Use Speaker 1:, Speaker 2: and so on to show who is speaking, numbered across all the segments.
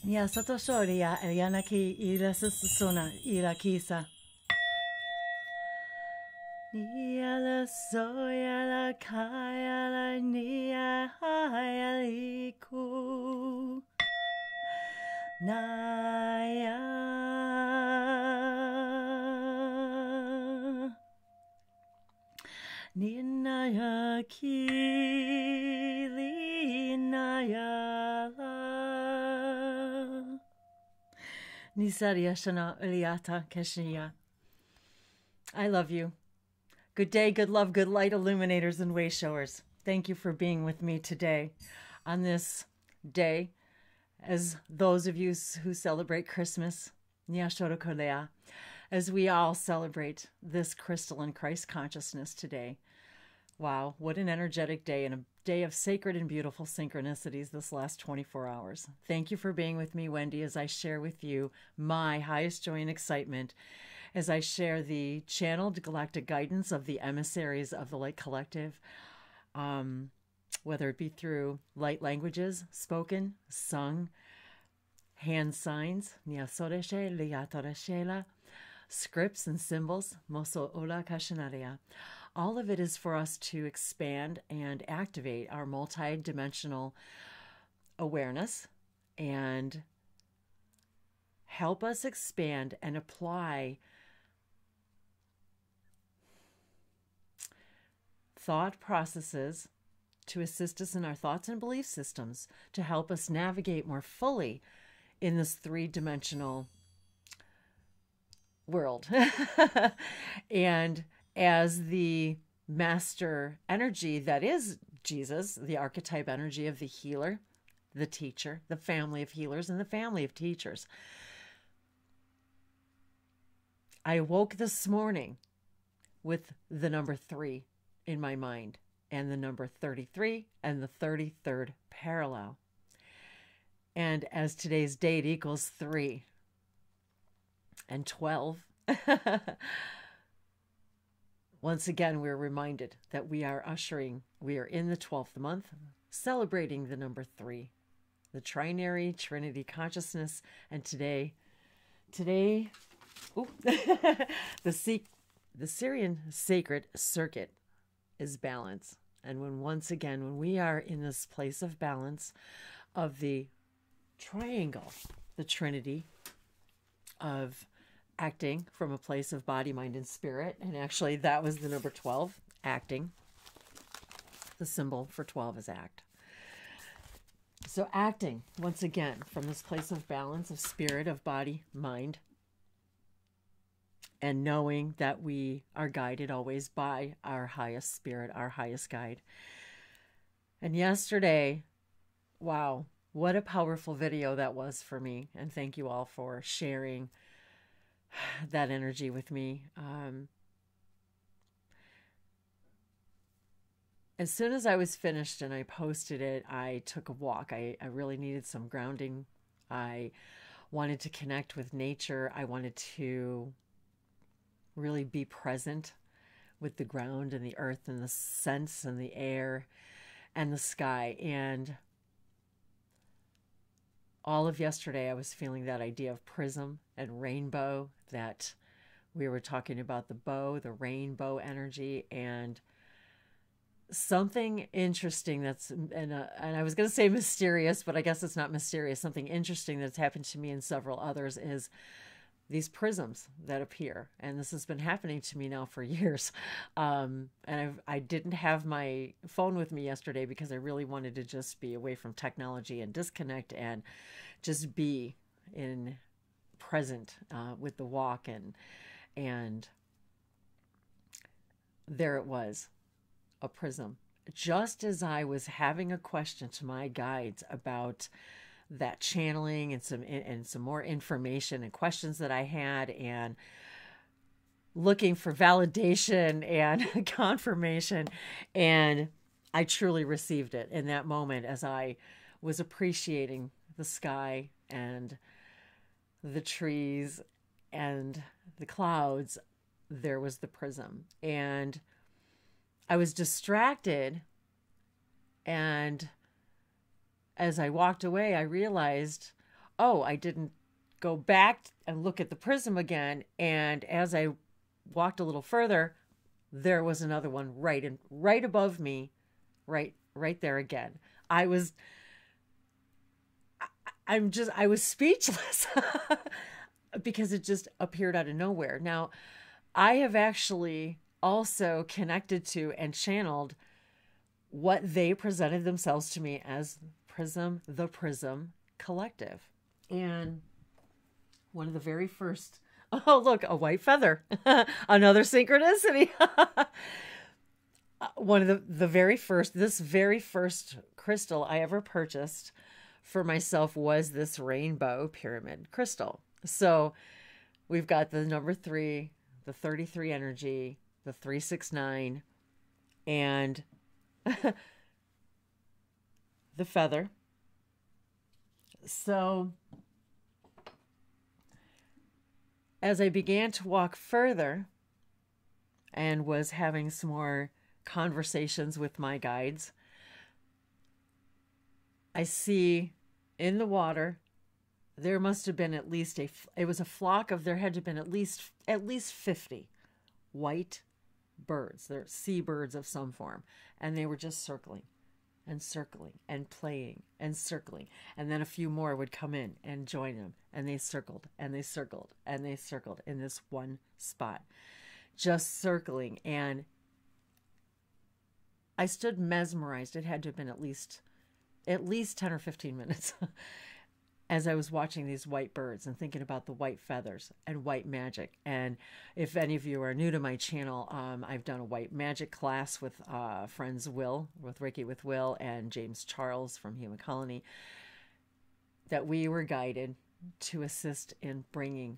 Speaker 1: Nia Satosoria Elianaki Ila Susuna Ila Kisa. Nia la soya la kaya la nia haya liku. Naya Ninaya Kili Naya Nisaria Shana Uliata Keshiya. I love you. Good day, good love, good light, illuminators and way showers. Thank you for being with me today on this day. As those of you who celebrate Christmas, as we all celebrate this crystalline Christ consciousness today. Wow, what an energetic day and a day of sacred and beautiful synchronicities this last 24 hours. Thank you for being with me, Wendy, as I share with you my highest joy and excitement, as I share the channeled galactic guidance of the emissaries of the Light Collective, whether it be through light languages, spoken, sung, hand signs, scripts and symbols, moso ola kashanaria. All of it is for us to expand and activate our multi-dimensional awareness and help us expand and apply thought processes to assist us in our thoughts and belief systems, to help us navigate more fully in this three-dimensional world. And as the master energy that is Jesus, the archetype energy of the healer, the teacher, the family of healers, and the family of teachers, I awoke this morning with the number 3 in my mind, and the number 33 and the 33rd parallel. And as today's date equals 3 and 12, once again, we're reminded that we are in the 12th month, celebrating the number 3, the trinary Trinity consciousness. And today, ooh, the Syrian sacred circuit is balance. And when we are in this place of balance of the triangle, the Trinity of acting from a place of body, mind, and spirit. And actually, that was the number 12, acting. The symbol for 12 is act. So acting, once again, from this place of balance, of spirit, of body, mind, and knowing that we are guided always by our highest spirit, our highest guide. And yesterday, wow, what a powerful video that was for me. And thank you all for sharing that energy with me. As soon as I was finished and I posted it, I took a walk. I really needed some grounding. I wanted to connect with nature. I wanted to really be present with the ground and the earth and the scents and the air and the sky. And all of yesterday, I was feeling that idea of prism and rainbow, that we were talking about the bow, the rainbow energy, and something interesting that's, and I was going to say mysterious, but I guess it's not mysterious. Something interesting that's happened to me and several others is these prisms that appear. And this has been happening to me now for years. And I didn't have my phone with me yesterday because I really wanted to just be away from technology and disconnect and just be in present with the walk. And there it was, a prism. Just as I was having a question to my guides about that channeling and some more information and questions that I had, and looking for validation and confirmation, and I truly received it in that moment as I was appreciating the sky and the trees and the clouds. There was the prism, and I was distracted, and as I walked away, I realized, oh, I didn't go back and look at the prism again. And as I walked a little further, there was another one right above me, right there again. I was speechless because it just appeared out of nowhere. Now, I have actually also connected to and channeled what they presented themselves to me as the Prism Collective. And one of the very first, oh, look, a white feather, another synchronicity. One of the very first, this very first crystal I ever purchased for myself was this rainbow pyramid crystal. So we've got the number 3, the 33 energy, the 369, and the feather. So as I began to walk further and was having some more conversations with my guides, I see in the water, there must have been at least it was a flock of, there had to have been at least 50 white birds. They're seabirds of some form. And they were just circling and circling and playing and circling. And then a few more would come in and join them. And they circled and they circled and they circled in this one spot, just circling. And I stood mesmerized. It had to have been at least 10 or 15 minutes as I was watching these white birds and thinking about the white feathers and white magic. And if any of you are new to my channel, I've done a white magic class with friends with Reiki with Will and James Charles from Human Colony, that we were guided to assist in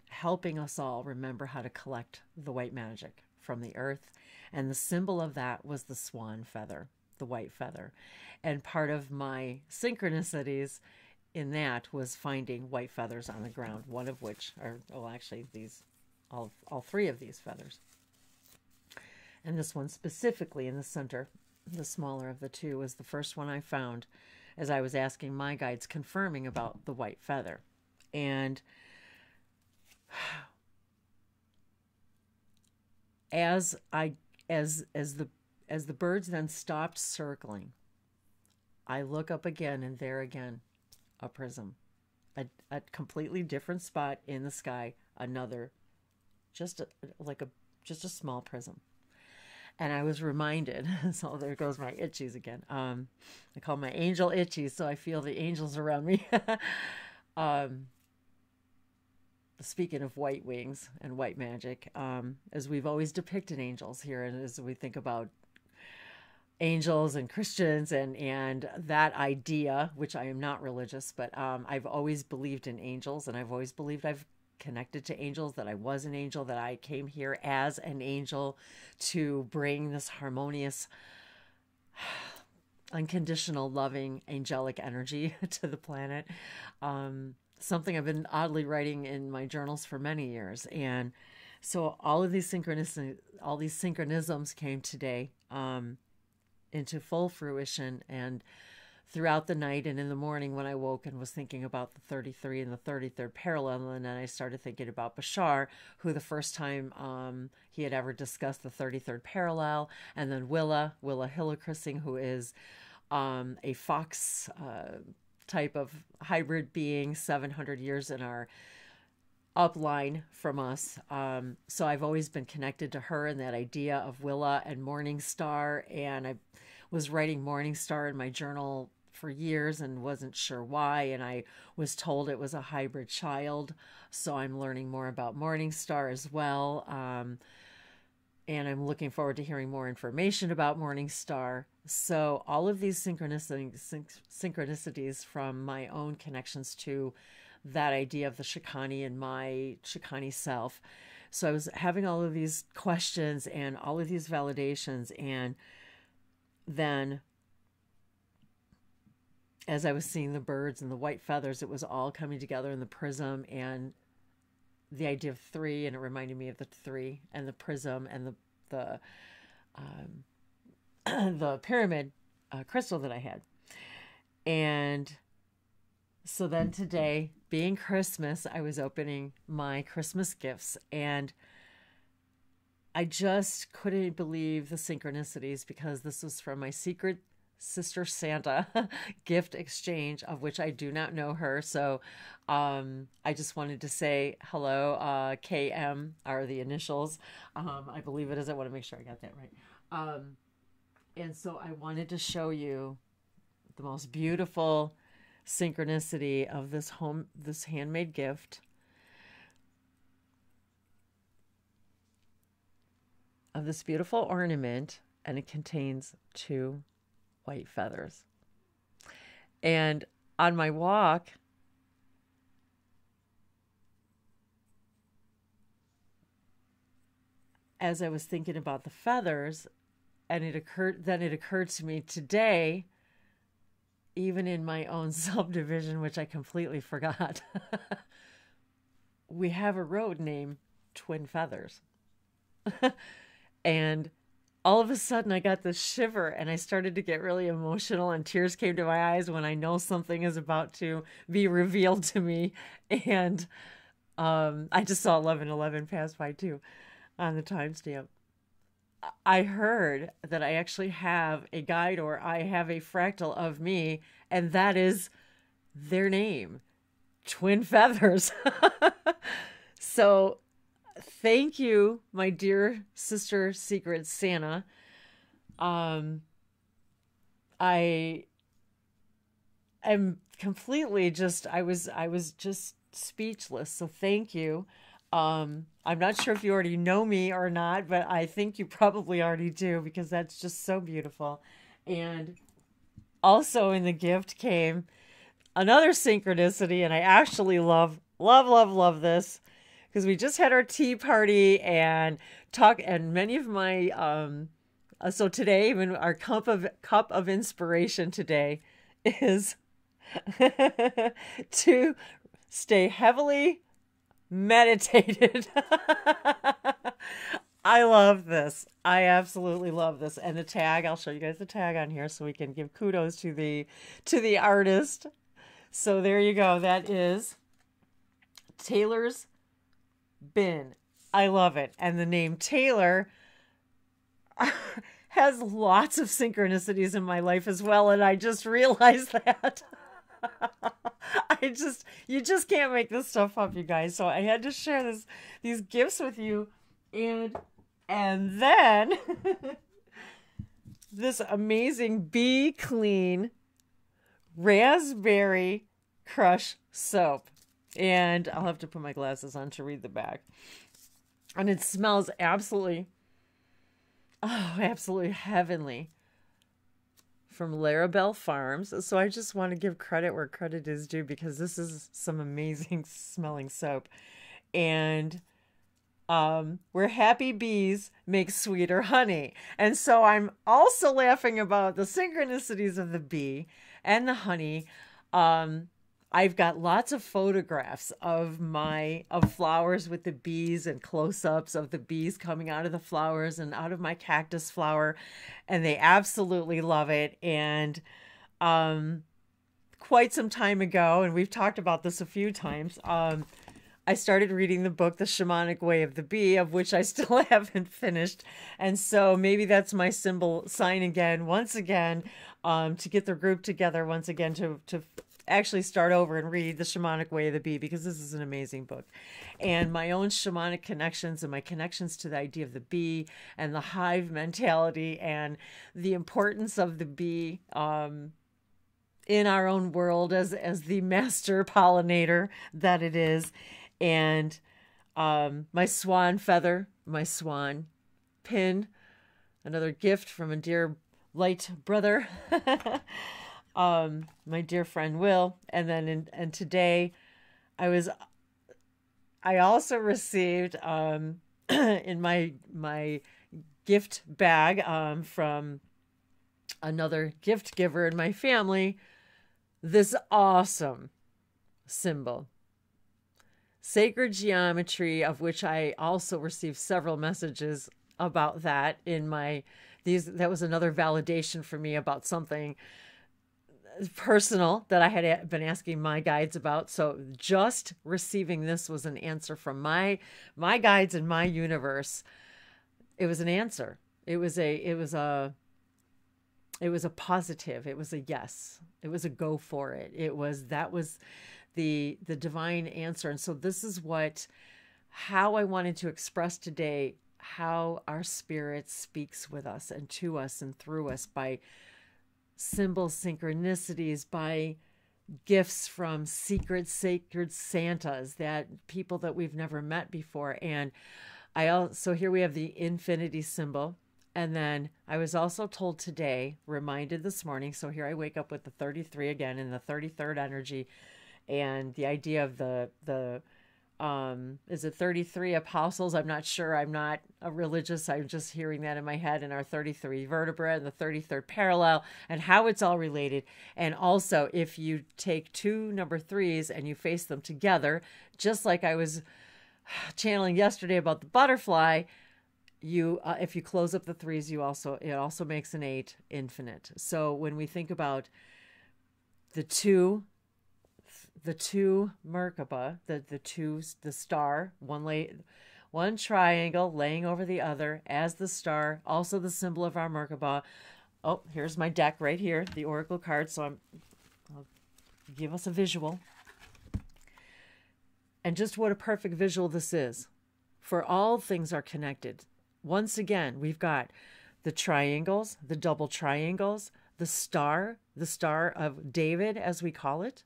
Speaker 1: helping us all remember how to collect the white magic from the earth. And the symbol of that was the swan feather, the white feather. And part of my synchronicities in that was finding white feathers on the ground, one of which are, well, actually all 3 of these feathers. And this one specifically in the center, the smaller of the 2, was the first one I found as I was asking my guides, confirming about the white feather. And as the birds then stopped circling, I look up again, and there again, a prism, a completely different spot in the sky, another, just a small prism. And I was reminded, so there goes my itchies again. I call my angel itchies, so I feel the angels around me. Speaking of white wings and white magic, as we've always depicted angels here, and as we think about angels and Christians and that idea, which I am not religious, but I've always believed in angels, and I've always believed I've connected to angels, that I was an angel, that I came here as an angel to bring this harmonious, unconditional, loving, angelic energy to the planet. Something I've been oddly writing in my journals for many years. And so all of these synchronisms came today into full fruition, and throughout the night and in the morning when I woke and was thinking about the 33 and the 33rd parallel, and then I started thinking about Bashar, who the first time he had ever discussed the 33rd parallel, and then Willa Hillichrising, who is a fox type of hybrid being, 700 years in our upline from us. So I've always been connected to her and that idea of Willa and Morning Star, and I was writing Morning Star in my journal for years and wasn't sure why, and I was told it was a hybrid child, so I'm learning more about Morning Star as well, and I'm looking forward to hearing more information about Morning Star. So all of these synchronicities from my own connections to that idea of the Shikani and my Shikani self. So I was having all of these questions and all of these validations, and then as I was seeing the birds and the white feathers, it was all coming together in the prism, and the idea of 3, and it reminded me of the 3 and the prism and the pyramid crystal that I had. And so so then today, being Christmas, I was opening my Christmas gifts, and I just couldn't believe the synchronicities, because this was from my secret sister Santa gift exchange, of which I do not know her. So I just wanted to say hello. KM are the initials. I believe it is. I want to make sure I got that right. And so I wanted to show you the most beautiful synchronicity of this handmade gift. Of this beautiful ornament, and it contains 2 white feathers. And on my walk, as I was thinking about the feathers, and it occurred to me today, even in my own subdivision, which I completely forgot, we have a road named Twin Feathers. And all of a sudden I got this shiver, and I started to get really emotional, and tears came to my eyes when I know something is about to be revealed to me. And I just saw 11:11 pass by too on the timestamp. I heard that I actually have a guide, or I have a fractal of me, and that is their name, Twin Feathers. So thank you, my dear sister secret Santa. I am completely just, I was just speechless. So thank you. I'm not sure if you already know me or not, but I think you probably already do, because that's just so beautiful. And also in the gift came another synchronicity, and I actually love this, because we just had our tea party and many of my so today, even our cup of inspiration today is to stay heavily meditated. I love this. I absolutely love this. And the tag, I'll show you guys the tag on here so we can give kudos to the artist. So there you go. That is Taylor's Bin. I love it. And the name Taylor has lots of synchronicities in my life as well, and I just realized that. You just can't make this stuff up, you guys. So I had to share these gifts with you, and then this amazing Be Clean Raspberry Crush soap. And I'll have to put my glasses on to read the back. And it smells absolutely heavenly, from Larabelle Farms. So I just want to give credit where credit is due, because this is some amazing smelling soap. And where happy bees make sweeter honey. And so I'm also laughing about the synchronicities of the bee and the honey. I've got lots of photographs of flowers with the bees, and close-ups of the bees coming out of the flowers and out of my cactus flower, and they absolutely love it. And quite some time ago, and we've talked about this a few times, I started reading the book, The Shamanic Way of the Bee, of which I still haven't finished. And so maybe that's my sign again, once again, to get the group together once again to actually start over and read The Shamanic Way of the Bee, because this is an amazing book. And my own shamanic connections, and my connections to the idea of the bee and the hive mentality, and the importance of the bee in our own world as the master pollinator that it is. And my swan feather, my swan pin, another gift from a dear light brother, my dear friend Will. And then and today I also received in my gift bag from another gift giver in my family, this awesome symbol, sacred geometry, of which I also received several messages about that in that was another validation for me about something personal that I had been asking my guides about. So just receiving this was an answer from my guides in my universe. It was an answer. It was a positive. It was a yes. It was a go for it. That was the divine answer. And so this is how I wanted to express today how our spirit speaks with us and to us and through us by symbols, synchronicities, by gifts from sacred Santas, that people that we've never met before. And so here we have the infinity symbol. And then I was also told today, reminded this morning, so here I wake up with the 33 again in the 33rd energy, and the idea of is it 33 apostles? I'm not sure. I'm not a religious. I'm just hearing that in my head, and our 33 vertebrae and the 33rd parallel and how it's all related. And also, if you take two number threes and you face them together, just like I was channeling yesterday about the butterfly, if you close up the threes, it also makes an 8 infinite. So when we think about the two Merkaba, the star, one triangle laying over the other as the star, also the symbol of our Merkaba. Oh, here's my deck right here, the oracle card. So I'll give us a visual. And just what a perfect visual this is. For all things are connected. Once again, we've got the triangles, the double triangles, the star of David, as we call it.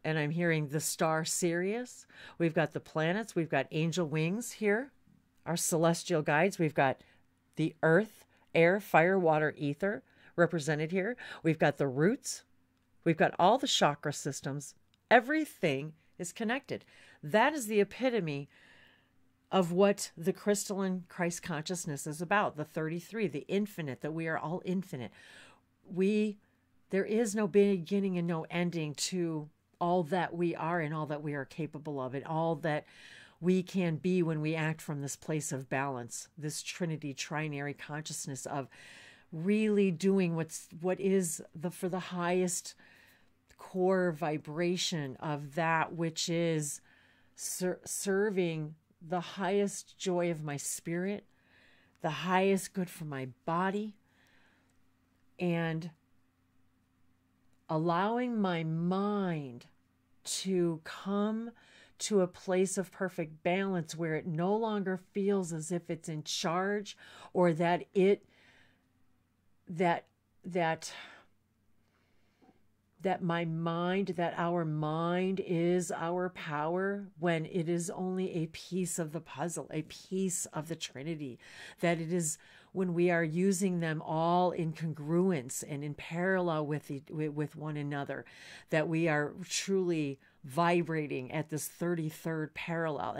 Speaker 1: And I'm hearing the star Sirius. We've got the planets. We've got angel wings here, our celestial guides. We've got the earth, air, fire, water, ether represented here. We've got the roots. We've got all the chakra systems. Everything is connected. That is the epitome of what the crystalline Christ consciousness is about. The 33, the infinite, that we are all infinite. There is no beginning and no ending to all that we are and all that we are capable of and all that we can be when we act from this place of balance, this trinity, trinary consciousness of really doing what is for the highest core vibration of that which is serving the highest joy of my spirit, the highest good for my body, and allowing my mind to come to a place of perfect balance where it no longer feels as if it's in charge, or that our mind is our power, when it is only a piece of the puzzle, a piece of the Trinity, that it is when we are using them all in congruence and in parallel with one another, that we are truly vibrating at this 33rd parallel.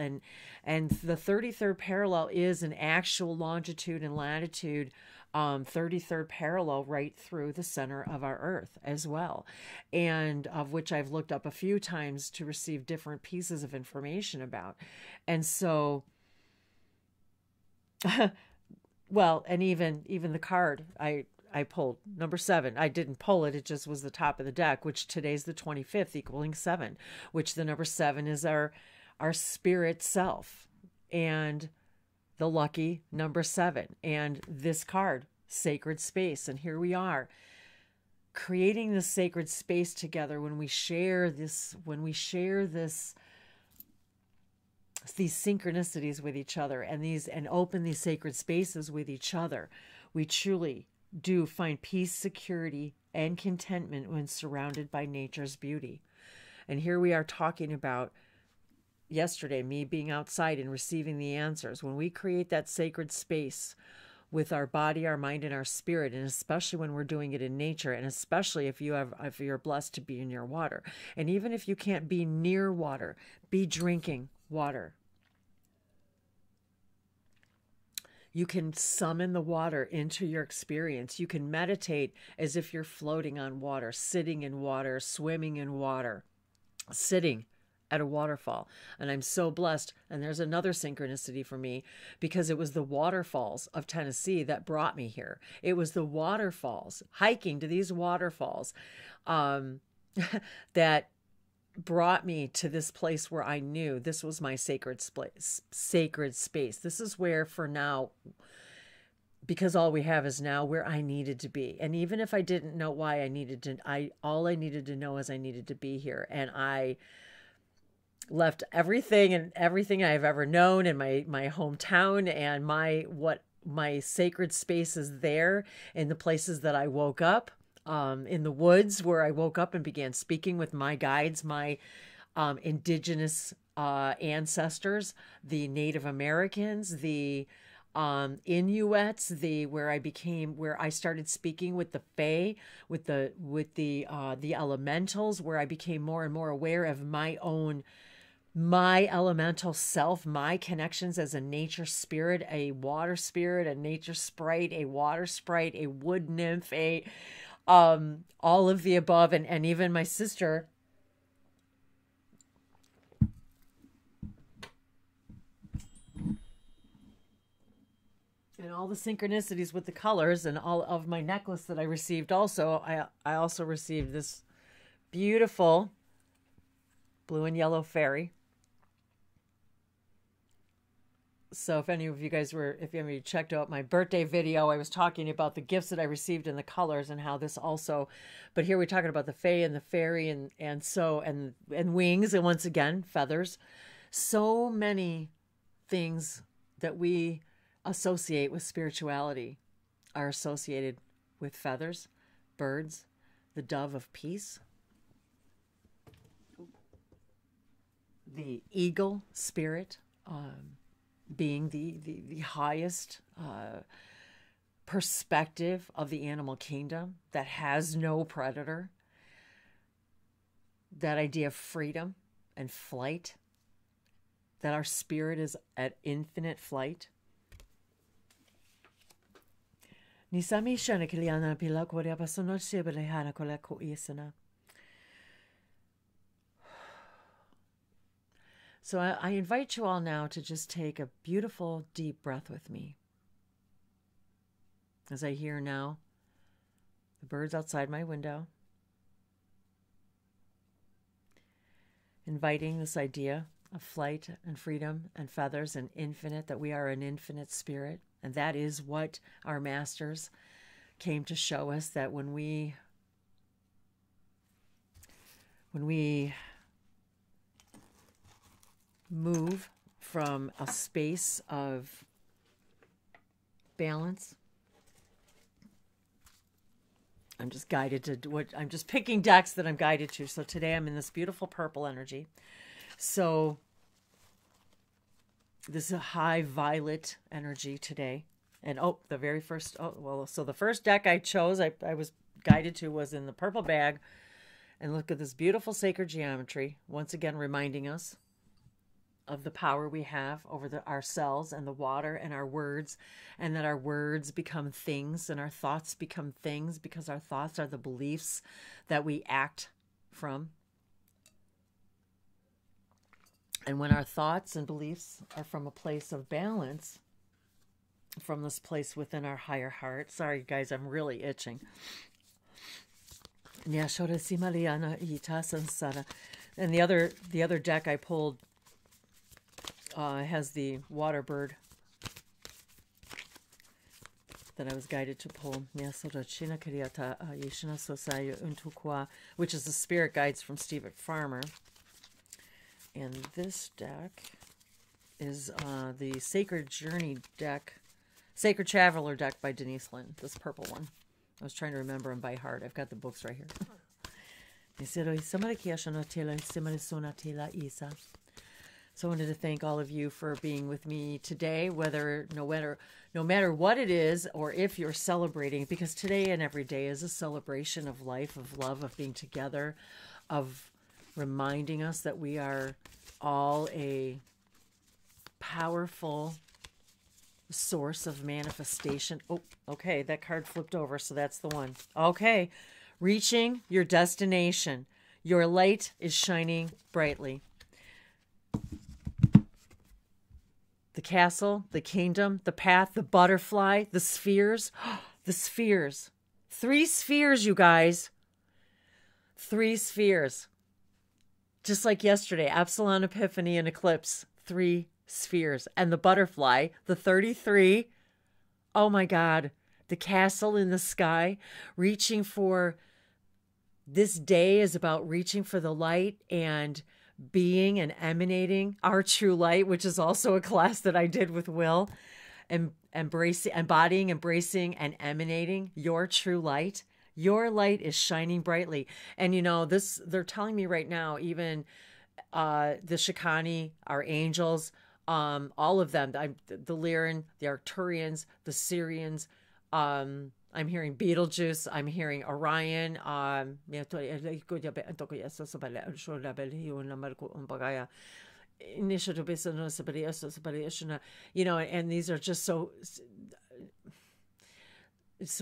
Speaker 1: And the 33rd parallel is an actual longitude and latitude 33rd parallel right through the center of our earth as well, and of which I've looked up a few times to receive different pieces of information about. And so well, and even the card I pulled, number 7, I didn't pull it, it just was the top of the deck, which today's the 25th, equaling 7, which the number 7 is our spirit self, and the lucky number 7, and this card, sacred space. And here we are creating this sacred space together when we share these synchronicities with each other and open these sacred spaces with each other. We truly do find peace, security, and contentment when surrounded by nature's beauty. And here we are talking about yesterday, me being outside and receiving the answers. When we create that sacred space with our body, our mind, and our spirit, and especially when we're doing it in nature, and especially if you're blessed to be near water, and even if you can't be near water, be drinking water. You can summon the water into your experience. You can meditate as if you're floating on water, sitting in water, swimming in water, sitting at a waterfall. And I'm so blessed. And there's another synchronicity for me, because it was the waterfalls of Tennessee that brought me here. It was the waterfalls, hiking to these waterfalls, that brought me to this place where I knew this was my sacred space. This is where, for now, because all we have is now, where I needed to be. And even if I didn't know why I needed to, all I needed to know is I needed to be here. And I left everything I've ever known in my hometown and my sacred spaces there, in the places that I woke up, in the woods where I woke up and began speaking with my guides, my indigenous ancestors, the Native Americans, the Inuits, where I started speaking with the Fae, with the elementals, where I became more and more aware of my elemental self, my connections as a nature spirit, a water spirit, a nature sprite, a water sprite, a wood nymph, all of the above, and even my sister. And all the synchronicities with the colors, and all of my necklace that I received also. I also received this beautiful blue and yellow fairy. So if any of you checked out my birthday video, I was talking about the gifts that I received in the colors, and how this also, but here we're talking about the fae and the fairy, and wings, and once again, feathers. So many things that we associate with spirituality are associated with feathers, birds, the dove of peace, the eagle spirit, being the highest perspective of the animal kingdom that has no predator. That idea of freedom and flight, that our spirit is at infinite flight. So I invite you all now to just take a beautiful, deep breath with me. As I hear now the birds outside my window, inviting this idea of flight and freedom and feathers and infinite, that we are an infinite spirit. And that is what our masters came to show us, that when we move from a space of balance, I'm just guided to what I'm just picking decks that I'm guided to. So today I'm in this beautiful purple energy. So this is a high violet energy today. And so the first deck I chose, I was guided to, was in the purple bag. And look at this beautiful sacred geometry, once again reminding us of the power we have over ourselves and the water and our words, and that our words become things and our thoughts become things, because our thoughts are the beliefs that we act from. And when our thoughts and beliefs are from a place of balance, from this place within our higher heart. Sorry, guys, I'm really itching. And the other deck I pulled has the water bird that I was guided to pull, which is the spirit guides from Steve Farmer. And this deck is the Sacred Journey deck, Sacred Traveler deck by Denise Lynn, this purple one. I was trying to remember them by heart. I've got the books right here. So I wanted to thank all of you for being with me today, no matter what it is, or if you're celebrating, because today and every day is a celebration of life, of love, of being together, of reminding us that we are all a powerful source of manifestation. Oh, okay, that card flipped over, so that's the one. Okay, reaching your destination. Your light is shining brightly. the castle, the kingdom, the path, the butterfly, the spheres. The spheres. 3 spheres, you guys. 3 spheres. Just like yesterday, Epsilon, Epiphany, and Eclipse. 3 spheres. And the butterfly, the 33. Oh my God. The castle in the sky. Reaching for... This day is about reaching for the light and being and emanating our true light, which is also a class that I did with Will. And embodying, embracing, and emanating your true light. Your light is shining brightly. And you know, this, they're telling me right now, even the Shikani, our angels, all of them, the Lyran, the Arcturians, the Sirians, I'm hearing Beetlejuice, I'm hearing Orion, you know, and these are just so... It's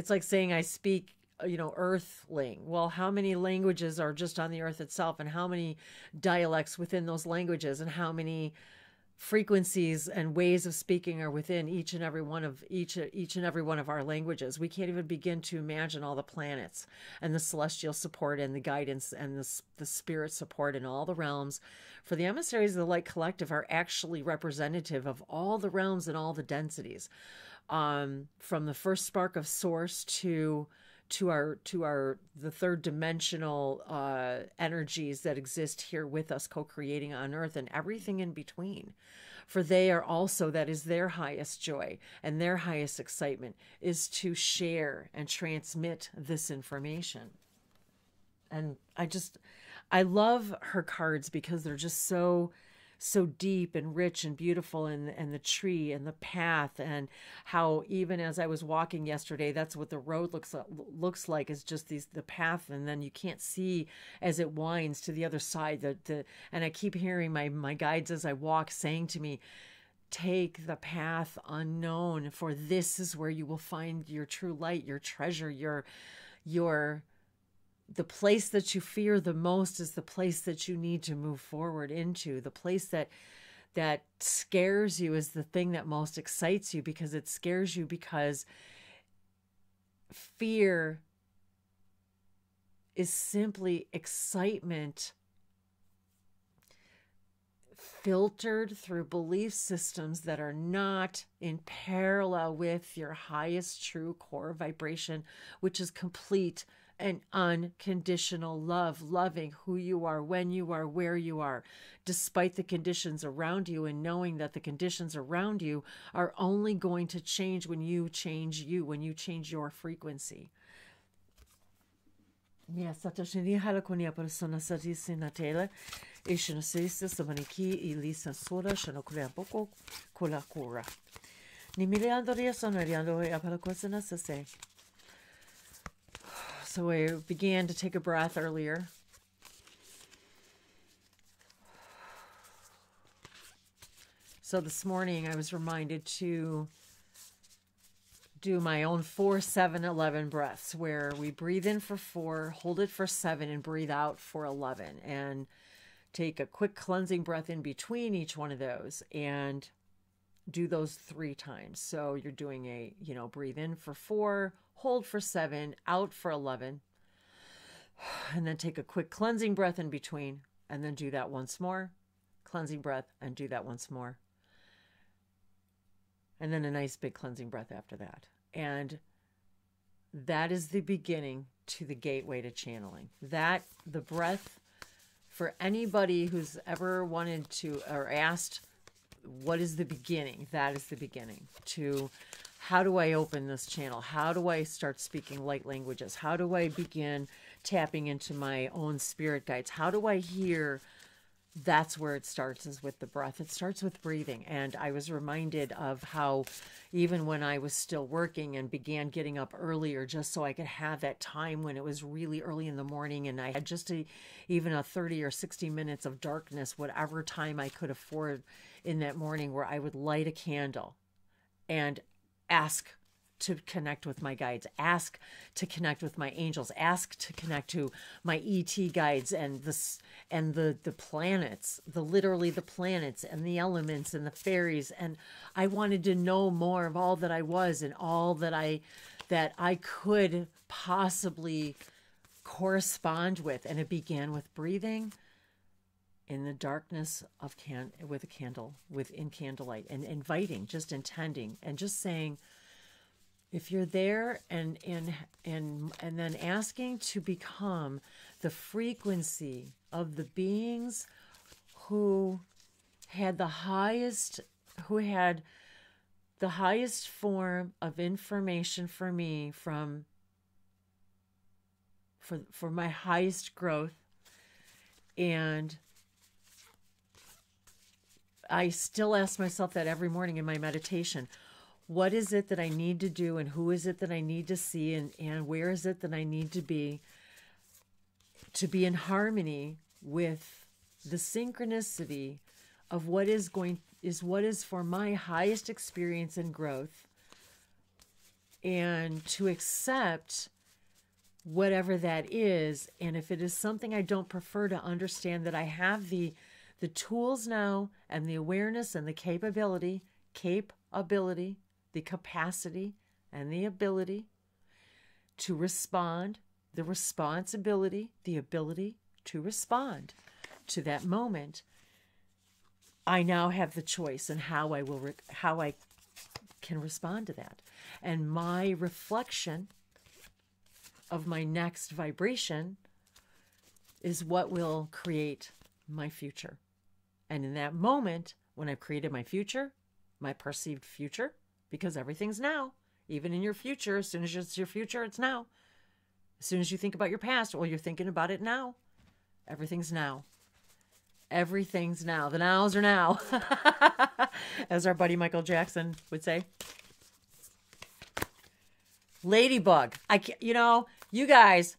Speaker 1: like saying I speak, you know, earthling. Well, how many languages are just on the earth itself, and how many dialects within those languages, and how many frequencies and ways of speaking are within each and every one of our languages. We can't even begin to imagine all the planets and the celestial support and the guidance and the spirit support in all the realms. For the emissaries of the light collective are actually representative of all the realms and all the densities, from the first spark of source to the third dimensional energies that exist here with us, co-creating on earth, and everything in between. For they are also, that is their highest joy and their highest excitement, is to share and transmit this information. And I love her cards because they're just so deep and rich and beautiful, and the tree and the path, and how even as I was walking yesterday, that's what the road looks like, is just the path, and then you can't see as it winds to the other side. And I keep hearing my guides as I walk saying to me, take the path unknown, for this is where you will find your true light, your treasure, the place that you fear the most is the place that you need to move forward into. The place that scares you is the thing that most excites you, because it scares you because fear is simply excitement filtered through belief systems that are not in parallel with your highest true core vibration, which is complete and unconditional love, loving who you are, when you are, where you are, despite the conditions around you, and knowing that the conditions around you are only going to change when you change you, when you change your frequency. So I began to take a breath earlier. So this morning I was reminded to do my own 4-7-11 breaths, where we breathe in for 4, hold it for 7, and breathe out for 11. And take a quick cleansing breath in between each one of those, and do those 3 times. So you're doing breathe in for 4, hold for 7, out for 11, and then take a quick cleansing breath in between, and then do that once more, cleansing breath, and do that once more, and then a nice big cleansing breath after that. And that is the beginning to the gateway to channeling. The breath, for anybody who's ever wanted to or asked, what is the beginning? That is the beginning to, how do I open this channel? How do I start speaking light languages? How do I begin tapping into my own spirit guides? How do I hear? That's where it starts, is with the breath. It starts with breathing. And I was reminded of how even when I was still working and began getting up earlier, just so I could have that time when it was really early in the morning, and I had just even a 30 or 60 minutes of darkness, whatever time I could afford in that morning, where I would light a candle and ask to connect with my guides, ask to connect with my angels, ask to connect to my ET guides and the planets, literally the planets and the elements and the fairies. And I wanted to know more of all that I was and all that I could possibly correspond with. And it began with breathing in the darkness of with a candle, in candlelight, and inviting, just intending, and just saying, if you're there, and then asking to become the frequency of the beings who had the highest form of information for me for my highest growth. And I still ask myself that every morning in my meditation. What is it that I need to do, and who is it that I need to see, and where is it that I need to be in harmony with the synchronicity of what is for my highest experience and growth, and to accept whatever that is. And if it is something I don't prefer, to understand that I have the tools now, and the awareness and the capability, the capacity and the ability to respond, the responsibility, the ability to respond to that moment. I now have the choice in how I can respond to that. And my reflection of my next vibration is what will create my future. And in that moment, when I've created my future, my perceived future, because everything's now, even in your future, as soon as it's your future, it's now. As soon as you think about your past, well, you're thinking about it now. Everything's now. Everything's now. The nows are now. As our buddy Michael Jackson would say. Ladybug. You guys,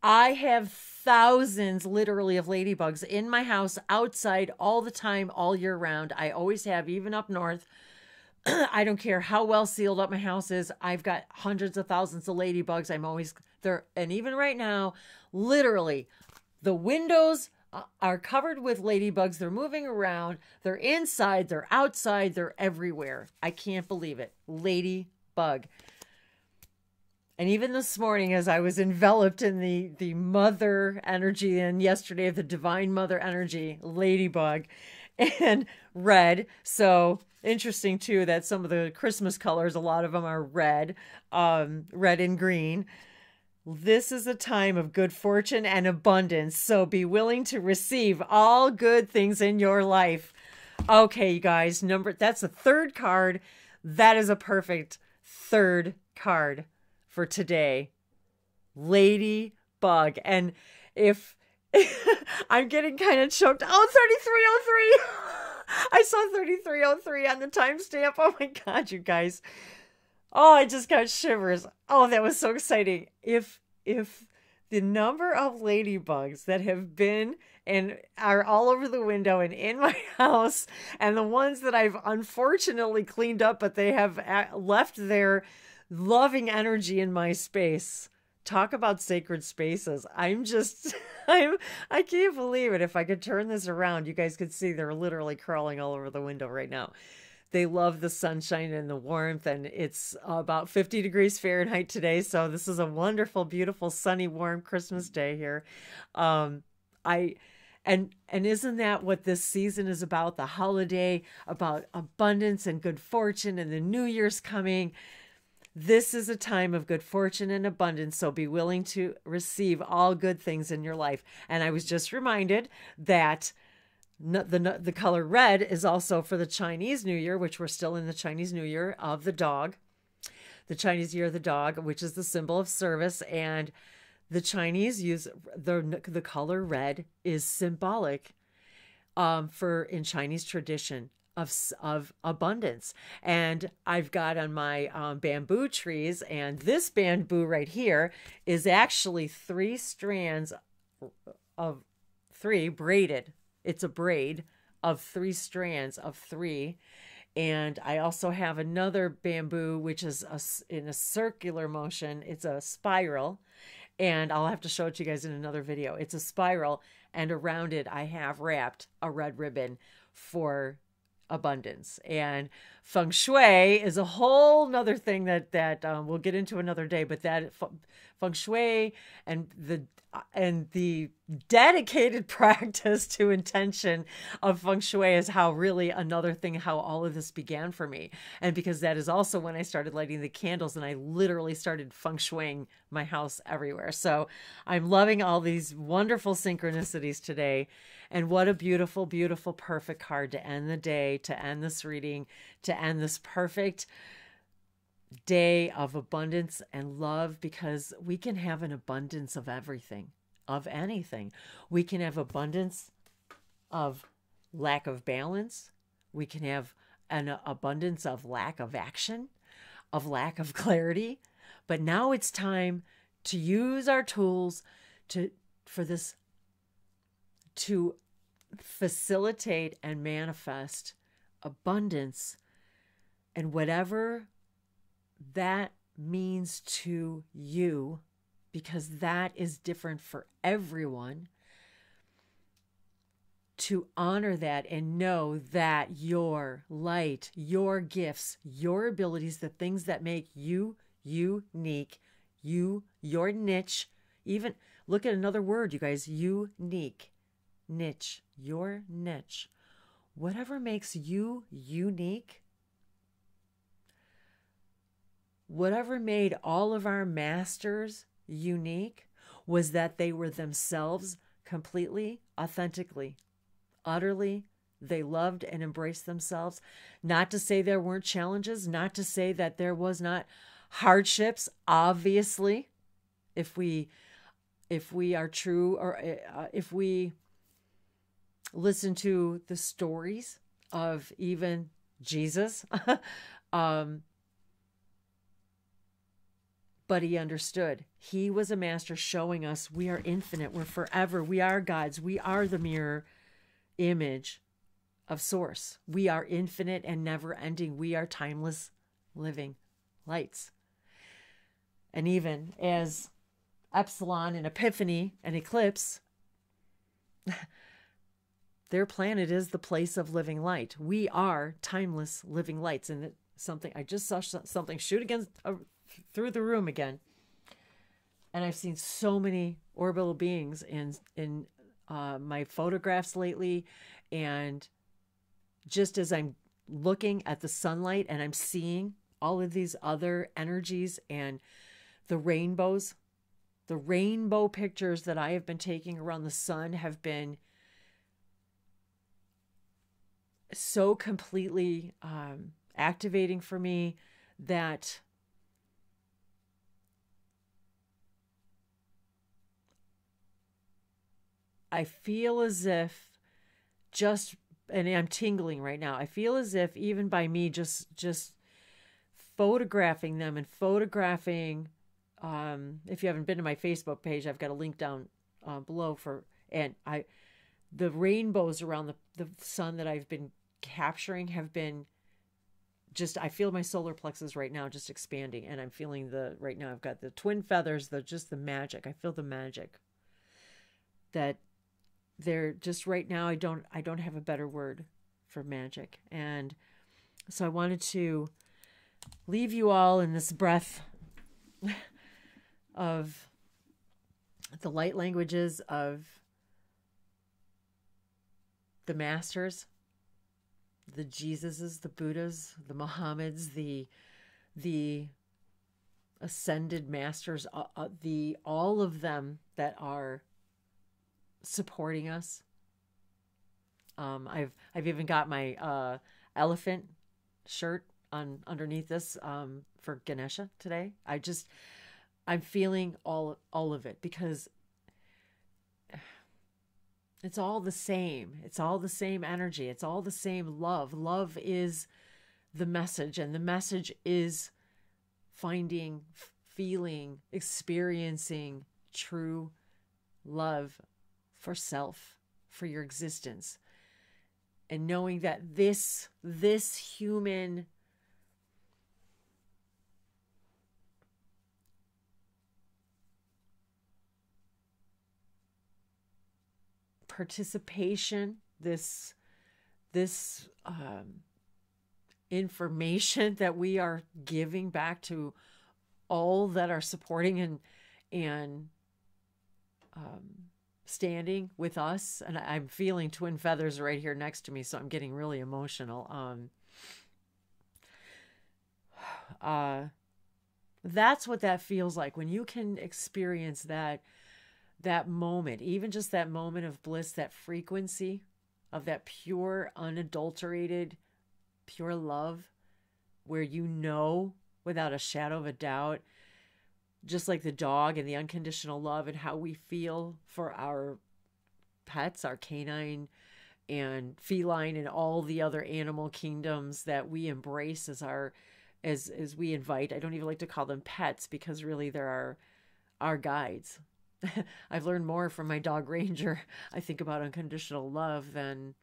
Speaker 1: I have thousands, literally, of ladybugs in my house, outside, all the time, all year round. I always have, even up north. I don't care how well sealed up my house is. I've got hundreds of thousands of ladybugs. I'm always there. And even right now, literally, the windows are covered with ladybugs. They're moving around. They're inside. They're outside. They're everywhere. I can't believe it. Ladybug. And even this morning, as I was enveloped in the mother energy, and yesterday the divine mother energy, ladybug, and red. So interesting too that some of the Christmas colors, a lot of them are red, red and green. This is a time of good fortune and abundance. So be willing to receive all good things in your life. Okay, you guys, that's the third card. That is a perfect third card for today. Ladybug. And if I'm getting kind of choked. Oh, 3303. I saw 3303 on the timestamp. Oh my God, you guys. Oh, I just got shivers. Oh, that was so exciting. If the number of ladybugs that have been and are all over the window and in my house, and the ones that I've unfortunately cleaned up, but they have left their loving energy in my space. Talk about sacred spaces. I can't believe it. If I could turn this around, you guys could see they're literally crawling all over the window right now. They love the sunshine and the warmth, and it's about 50 degrees Fahrenheit today. So this is a wonderful, beautiful, sunny, warm Christmas day here. And isn't that what this season is about? The holiday, about abundance and good fortune, and the New Year's coming. This is a time of good fortune and abundance, so be willing to receive all good things in your life. And I was just reminded that the color red is also for the Chinese New Year, which we're still in the Chinese New Year of the dog. The Chinese Year of the Dog, which is the symbol of service. And the Chinese use the color red is symbolic in Chinese tradition of abundance. And I've got on my bamboo trees, and this bamboo right here is actually 3 strands of 3 braided. It's a braid of 3 strands of 3. And I also have another bamboo, which is in a circular motion. It's a spiral. And I'll have to show it to you guys in another video. It's a spiral, and around it I have wrapped a red ribbon for abundance. And feng shui is a whole nother thing that we'll get into another day. But that feng shui and the dedicated practice to intention of feng shui is how really another thing, how all of this began for me. And because that is also when I started lighting the candles, and I literally started feng shuiing my house everywhere. So I'm loving all these wonderful synchronicities today. And what a beautiful, beautiful, perfect card to end the day, to end this reading, to end this perfect day of abundance and love, because we can have an abundance of everything, of anything. We can have abundance of lack of balance. We can have an abundance of lack of action, of lack of clarity. But now it's time to use our tools to facilitate and manifest abundance, and whatever that means to you, because that is different for everyone, to honor that and know that your light, your gifts, your abilities, the things that make you unique, your niche, even look at another word, you guys, unique, niche, your niche, whatever makes you unique, whatever made all of our masters unique, was that they were themselves completely, authentically, utterly. They loved and embraced themselves. Not to say there weren't challenges, not to say that there was not hardships. Obviously, if we are true, or if we listen to the stories of even Jesus, but he understood. He was a master showing us we are infinite, we're forever, we are gods, we are the mirror image of Source. We are infinite and never ending. We are timeless living lights. And even as Epsilon and Epiphany and Eclipse, their planet is the place of living light. We are timeless living lights. And something, I just saw something shoot against through the room again, and I've seen so many orbital beings in my photographs lately, and just as I'm looking at the sunlight and I'm seeing all of these other energies and the rainbows, the rainbow pictures that I have been taking around the sun have been so completely activating for me that I feel as if and I'm tingling right now. I feel as if even by me just photographing them and photographing, if you haven't been to my Facebook page, I've got a link down below the rainbows around the sun that I've been capturing have been just, I feel my solar plexus right now just expanding, and I'm feeling right now I've got the twin feathers, just the magic. I feel the magic that they're just right now. I don't have a better word for magic. And so I wanted to leave you all in this breath of the light languages of the masters, the Jesuses, the Buddhas, the Mohammeds, the ascended masters, all of them that are supporting us. I've even got my elephant shirt on underneath this for Ganesha today. I'm feeling all of it, because it's all the same. It's all the same energy. It's all the same love. Love is the message, and the message is finding, feeling, experiencing true love for self, for your existence. and knowing that this human participation, this information that we are giving back to all that are supporting and standing with us. And I'm feeling twin feathers right here next to me, so I'm getting really emotional. That's what that feels like when you can experience that moment, even just that moment of bliss, that frequency of that pure, unadulterated, pure love, where you know without a shadow of a doubt, just like the dog and the unconditional love and how we feel for our pets, our canine and feline and all the other animal kingdoms that we embrace as we invite. I don't even like to call them pets, because really they're our guides. I've learned more from my dog Ranger, I think, about unconditional love than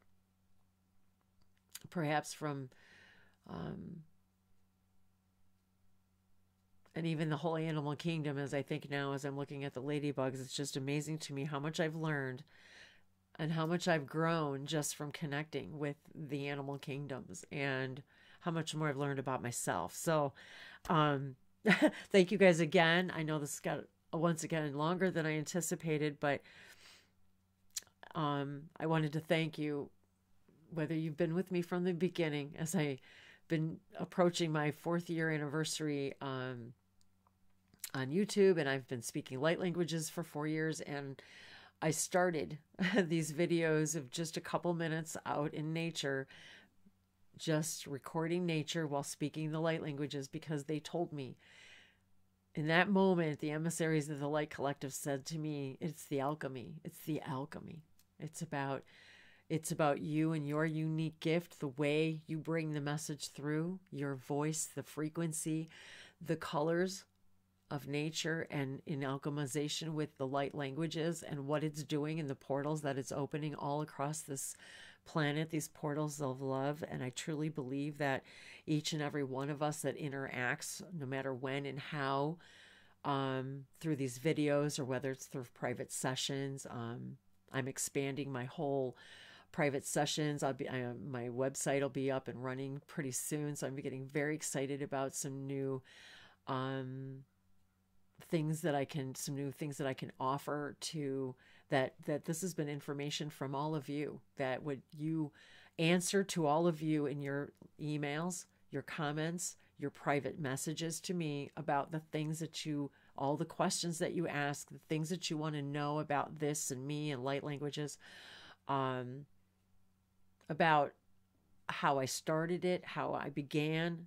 Speaker 1: perhaps from and even the whole animal kingdom. As I think now, as I'm looking at the ladybugs, it's just amazing to me how much I've learned and how much I've grown just from connecting with the animal kingdoms, and how much more I've learned about myself. So thank you guys again. I know this got once again longer than I anticipated, but I wanted to thank you, whether you've been with me from the beginning, as I've been approaching my 4th year anniversary on YouTube, and I've been speaking light languages for 4 years, and I started these videos of just a couple minutes out in nature, just recording nature while speaking the light languages, because they told me in that moment, the emissaries of the Light Collective said to me, it's the alchemy. It's the alchemy. It's about you and your unique gift, the way you bring the message through, your voice, the frequency, the colors of nature, and in alchemization with the light languages and what it's doing in the portals that it's opening all across this planet, these portals of love. And I truly believe that each and every one of us that interacts, no matter when and how, through these videos, or whether it's through private sessions, I'm expanding my whole private sessions. My website will be up and running pretty soon, so I'm getting very excited about some new things that I can offer to that this has been information from all of you, that would you answer to all of you in your emails, your comments, your private messages to me about the things that all the questions that you ask, the things that you want to know about this and me and light languages, about how I started it, how I began,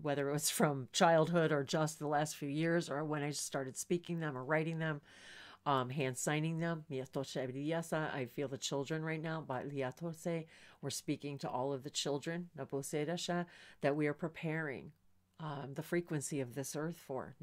Speaker 1: whether it was from childhood or just the last few years, or when I started speaking them or writing them, hand signing them. I feel the children right now, but we're speaking to all of the children that we are preparing the frequency of this earth for.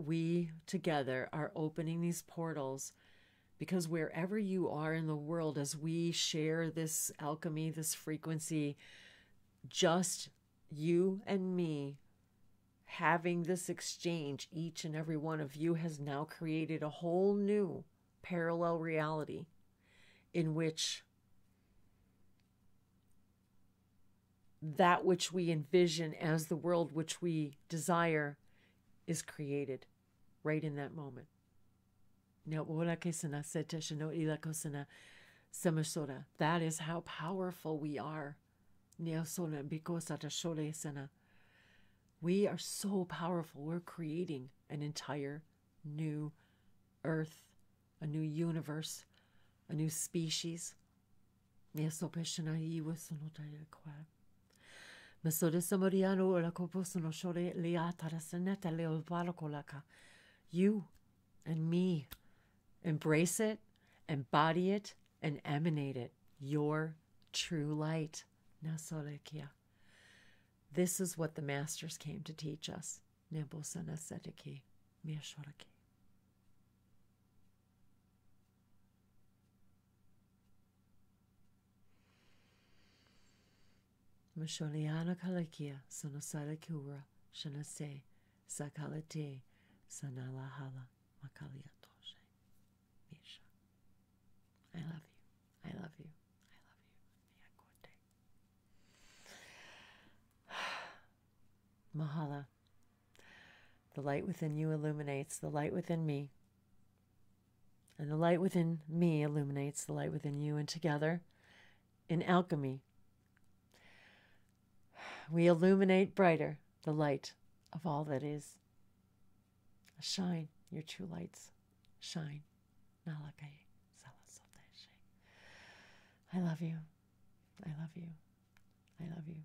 Speaker 1: We together are opening these portals, because wherever you are in the world, as we share this alchemy, this frequency, just you and me having this exchange, each and every one of you has now created a whole new parallel reality in which that which we envision as the world which we desire is created right in that moment. That is how powerful we are. We are so powerful. We're creating an entire new earth, a new universe, a new species. You and me, embrace it, embody it, and emanate it, your true light. Nasolekia. This is what the masters came to teach us. Nebosana Sedeki, Miashoraki. Masholiana Kalakia, Sonosada Kura, Shanase, Sakalate, Sanalahala, Makaliatoshe, Misha. I love you. I love you. I love you. Mahala. The light within you illuminates the light within me. And the light within me illuminates the light within you. And together, in alchemy, we illuminate brighter the light of all that is. Shine, your true lights. Shine. Nalakai Salasoteshe. I love you. I love you. I love you.